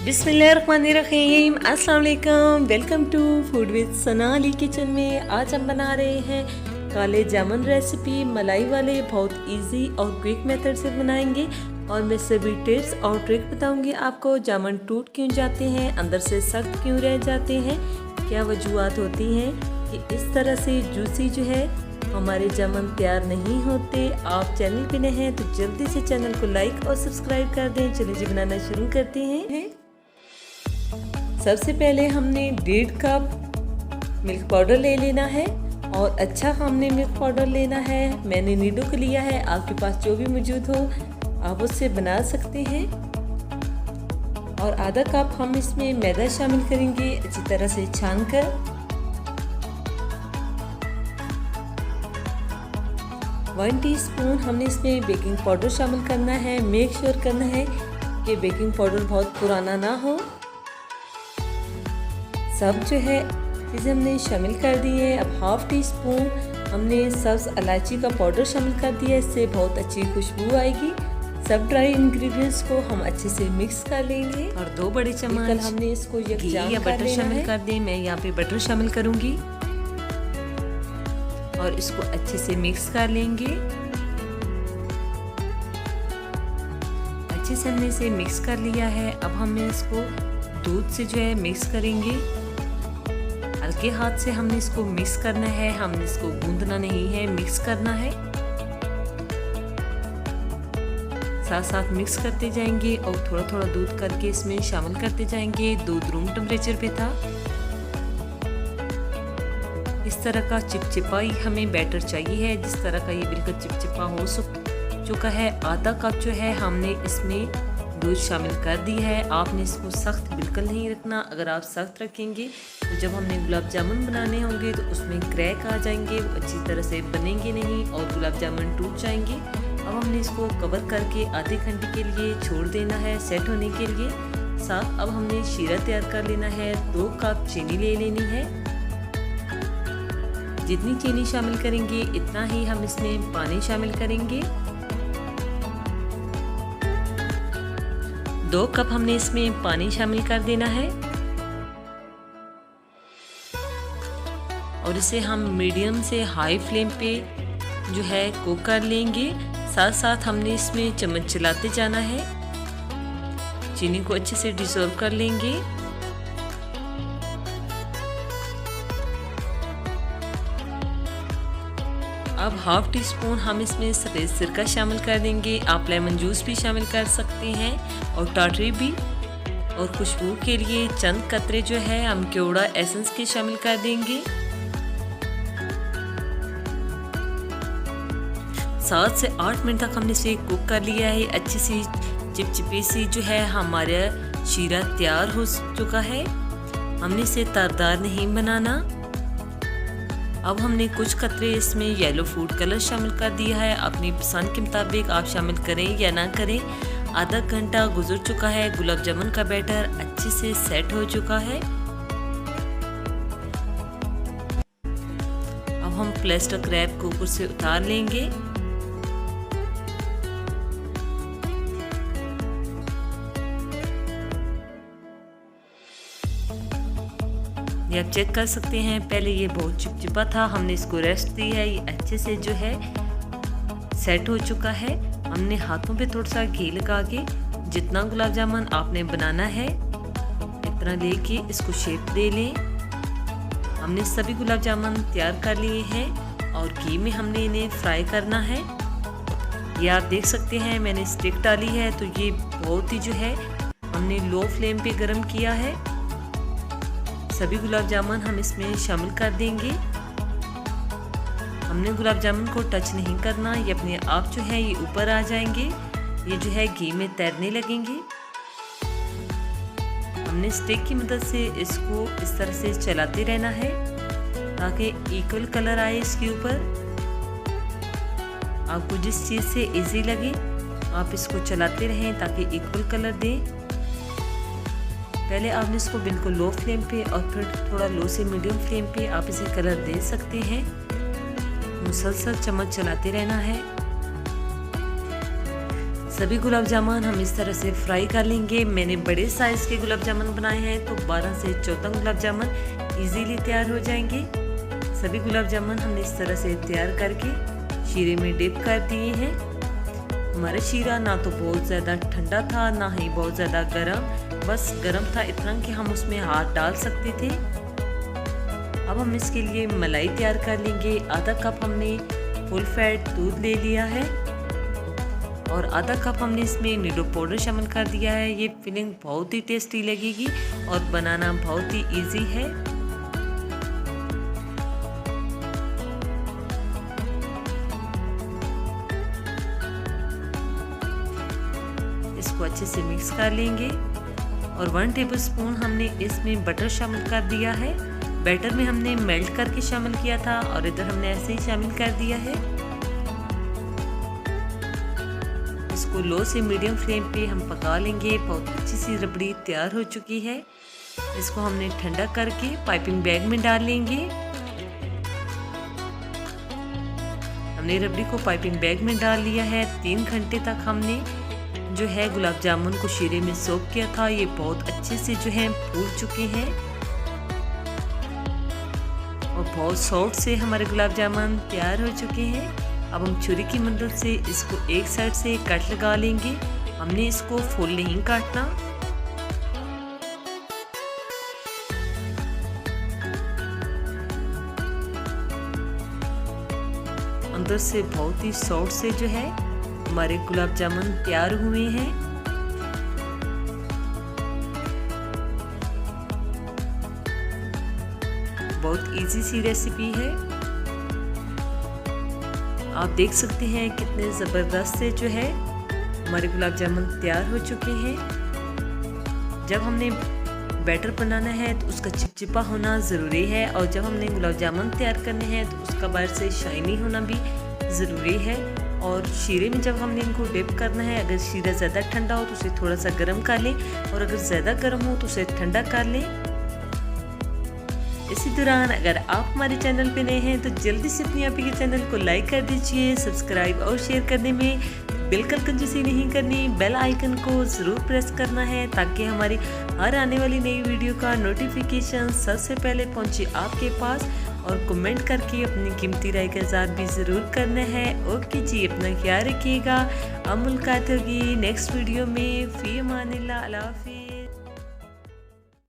बिस्मिल्लाहिर्रहमानिर्रहीम, अस्सलाम वालेकुम। Welcome to food with Sana Ali kitchen में। आज हम बना रहे हैं काले जामुन रेसिपी। मलाई वाले बहुत इजी और क्विक मेथड से बनाएंगे और मैं सभी टिप्स और ट्रिक बताऊंगी आपको। जामुन टूट क्यों जाते हैं, अंदर से सख्त क्यों रह जाते हैं, क्या वजूहात होती हैं कि इस तरह से जूसी जो है हमारे जामुन तैयार नहीं होते। आप चैनल पे नए हैं तो जल्दी से चैनल को लाइक और सब्सक्राइब कर दें। चलिए जी बनाना शुरू करते हैं। सबसे पहले हमने 1.5 कप मिल्क पाउडर ले लेना है और अच्छा हमने मिल्क पाउडर लेना है। मैंने नीडो का लिया है, आपके पास जो भी मौजूद हो आप उससे बना सकते हैं। और आधा कप हम इसमें मैदा शामिल करेंगे अच्छी तरह से छानकर। 1 टीस्पून हमने इसमें बेकिंग पाउडर शामिल करना है। मेक श्योर करना है कि बेकिंग पाउडर बहुत पुराना ना हो। सब जो है इसे हमने शामिल कर दिए। अब 1/2 टीस्पून हमने सब्ज़ इलायची का पाउडर शामिल कर दिया, इससे बहुत अच्छी खुशबू आएगी। सब ड्राई इंग्रेडिएंट्स को हम अच्छे से मिक्स कर लेंगे। और 2 बड़े चम्मच हमने इसको यकजान या बटर शामिल कर दें। मैं यहाँ पे बटर शामिल करूँगी और इसको अच्छे से मिक्स कर लेंगे। अच्छे से हमने इसे मिक्स कर लिया है। अब हमें इसको दूध से जो है मिक्स करेंगे। हल्के हाथ से हमने इसको मिक्स करना है, हमने इसको गूंदना नहीं है, मिक्स करना है। साथ साथ मिक्स करते जाएंगे और थोड़ा थोड़ा दूध करके इसमें शामिल करते जाएंगे। दूध रूम टेम्परेचर पे था। इस तरह का चिपचिपा ही हमें बैटर चाहिए है, जिस तरह का ये बिल्कुल चिपचिपा हो चुका है। आधा कप जो है हमने इसमें दूध शामिल कर दी है। आपने इसको सख्त बिल्कुल नहीं रखना। अगर आप सख्त रखेंगे तो जब हमने गुलाब जामुन बनाने होंगे तो उसमें क्रैक आ जाएंगे, वो अच्छी तरह से बनेंगे नहीं और गुलाब जामुन टूट जाएंगे। अब हमने इसको कवर करके आधे घंटे के लिए छोड़ देना है सेट होने के लिए। साथ अब हमने शीरा तैयार कर लेना है। 2 कप चीनी ले लेनी है। जितनी चीनी शामिल करेंगे इतना ही हम इसमें पानी शामिल करेंगे। 2 कप हमने इसमें पानी शामिल कर देना है और इसे हम मीडियम से हाई फ्लेम पे जो है कुक कर लेंगे। साथ साथ हमने इसमें चम्मच चलाते जाना है। चीनी को अच्छे से डिसॉल्व कर लेंगे। अब 1/2 टीस्पून हम इसमें सफ़ेद सिरका शामिल कर देंगे। आप लेमन जूस भी शामिल कर सकते हैं और टाटरी भी। और खुशबू के लिए चंद कतरे जो है हम केवड़ा एसेंस के शामिल कर देंगे। 7 से 8 मिनट तक हमने इसे कुक कर लिया है। अच्छी सी चिपचिपी सी जो है हमारा शीरा तैयार हो चुका है। हमने इसे तरदार नहीं बनाना। अब हमने कुछ कतरे इसमें येलो फूड कलर शामिल कर दिया है। अपनी पसंद के मुताबिक आप शामिल करें या ना करें। आधा घंटा गुजर चुका है। गुलाब जामुन का बैटर अच्छे से सेट हो चुका है। अब हम प्लास्टिक रैप को ऊपर से उतार लेंगे। ये आप चेक कर सकते हैं, पहले ये बहुत चिपचिपा था, हमने इसको रेस्ट दी है। ये अच्छे से जो है सेट हो चुका है। हमने हाथों पे थोड़ा सा घी लगा के जितना गुलाब जामुन आपने बनाना है इतना लेके इसको शेप दे लें। हमने सभी गुलाब जामुन तैयार कर लिए हैं और घी में हमने इन्हें फ्राई करना है। ये आप देख सकते हैं मैंने स्टिक डाली है तो ये बहुत ही जो है हमने लो फ्लेम पे गरम किया है। सभी गुलाब जामुन हम इसमें शामिल कर देंगे। हमने गुलाब जामुन को टच नहीं करना, ये अपने आप जो है ये ऊपर आ जाएंगे। ये जो है घी में तैरने लगेंगे। हमने स्टिक की मदद से इसको इस तरह से चलाते रहना है ताकि इक्वल कलर आए इसके ऊपर। आपको जिस चीज़ से इजी लगे आप इसको चलाते रहें ताकि इक्वल कलर दें। पहले आपने इसको बिल्कुल लो फ्लेम पे और फिर थोड़ा लो से मीडियम फ्लेम पे आप इसे कलर दे सकते हैं। मुसलसल चम्मच चलाते रहना है। सभी गुलाब जामुन हम इस तरह से फ्राई कर लेंगे। मैंने बड़े साइज़ के गुलाब जामुन बनाए हैं तो 12 से 14 गुलाब जामुन इजीली तैयार हो जाएंगे। सभी गुलाब जामुन हमने इस तरह से तैयार करके शीरे में डिप कर दिए हैं। हमारा शीरा ना तो बहुत ज़्यादा ठंडा था ना ही बहुत ज़्यादा गर्म, बस गर्म था इतना कि हम उसमें हाथ डाल सकते थे। अब हम इसके लिए मलाई तैयार कर लेंगे। आधा कप हमने फुल फैट दूध ले लिया है और आधा कप हमने इसमें नीडो पाउडर शामिल कर दिया है। ये फिलिंग बहुत ही टेस्टी लगेगी और बनाना बहुत ही इजी है। इसको अच्छे से मिक्स कर लेंगे और 1 टेबलस्पून हमने इसमें बटर शामिल कर दिया है। बैटर में हमने मेल्ट करके शामिल किया था और इधर हमने ऐसे ही शामिल कर दिया है। इसको लो से मीडियम फ्लेम पे हम पका लेंगे। बहुत अच्छी सी रबड़ी तैयार हो चुकी है। इसको हमने ठंडा करके पाइपिंग बैग में डाल लेंगे। हमने रबड़ी को पाइपिंग बैग में डाल लिया है। 3 घंटे तक हमने जो है गुलाब जामुन को शीरे में सोक किया था। ये बहुत अच्छे से जो है फूल चुके हैं और बहुत सॉफ्ट से हमारे गुलाब जामुन तैयार हो चुके हैं। अब हम छुरी की मदद से इसको एक साइड से कट लगा लेंगे। हमने इसको फुल नहीं काटना। अंदर से बहुत ही सॉफ्ट से जो है हमारे गुलाब जामुन तैयार हुए हैं। बहुत इजी सी रेसिपी है। आप देख सकते हैं कितने ज़बरदस्त से जो है हमारे गुलाब जामुन तैयार हो चुके हैं। जब हमने बैटर बनाना है तो उसका चिपचिपा होना ज़रूरी है और जब हमने गुलाब जामुन तैयार करने हैं तो उसका बाहर से शाइनी होना भी ज़रूरी है। और शीरे में जब हमने इनको डिप करना है, अगर शीरा ज़्यादा ठंडा हो तो उसे थोड़ा सा गर्म कर लें और अगर ज़्यादा गर्म हो तो उसे ठंडा कर लें। इसी दौरान अगर आप हमारे चैनल पे नए हैं तो जल्दी से अपनी आपी के चैनल को लाइक कर दीजिए। सब्सक्राइब और शेयर करने में बिल्कुल कंजूसी नहीं करनी। बेल आइकन को ज़रूर प्रेस करना है ताकि हमारी हर आने वाली नई वीडियो का नोटिफिकेशन सबसे पहले पहुंचे आपके पास। और कमेंट करके अपनी कीमती राय का इज़हार भी ज़रूर करना है। ओके जी, अपना ख्याल रखिएगा। अब मुलाकात होगी नेक्स्ट वीडियो में। फ़ी अमानिल्लाह, अल्लाह हाफ़िज़।